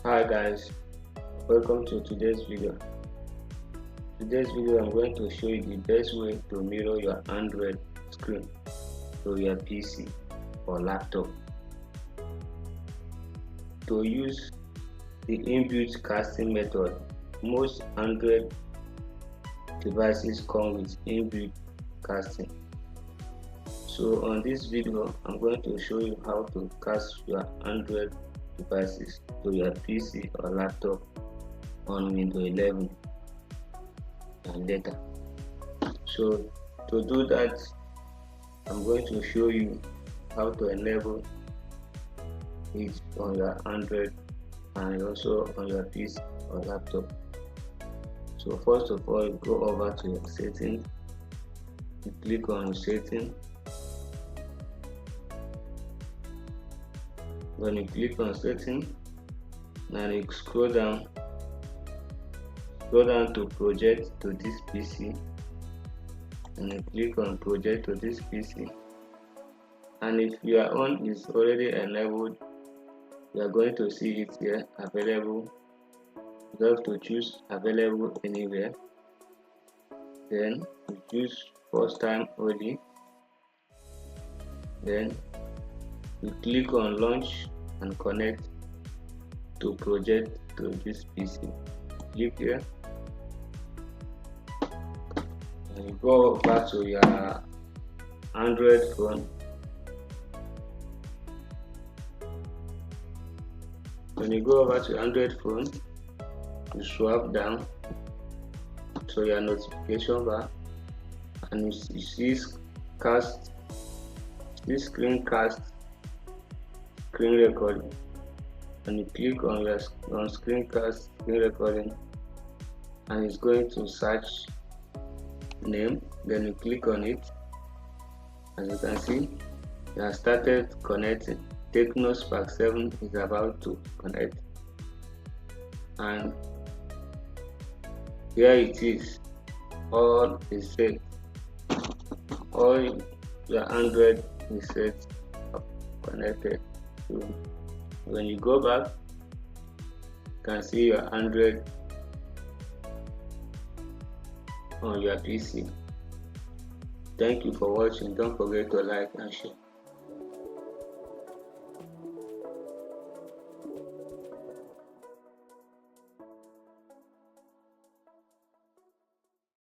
Hi guys, welcome to today's video. I'm going to show you the best way to mirror your Android screen to your PC or laptop. To use the inbuilt casting method, most Android devices come with inbuilt casting. So on this video, I'm going to show you how to cast your Android devices to your PC or laptop on Windows 11 and later. So to do that, I'm going to show you how to enable it on your Android and also on your PC or laptop. So first of all, you go over to your settings, you click on settings. When you click on settings, now you scroll down to project to this PC, and you click on project to this PC. And if your own is already enabled, you are going to see it here, available. You have to choose available anywhere. Then you choose first time only. Then you click on launch and connect to project to this PC. Click here and you go back to your Android phone. When you go over to Android phone, you swipe down to your notification bar and you see cast this screencast screen recording, and you click on your screencast screen recording, and it's going to search name. Then you click on it. As you can see, you have started connecting. Tecno Spark 7 is about to connect, and here it is. All is set. All your Android is set connected. So when you go back, you can see your Android on your PC. Thank you for watching. Don't forget to like and share.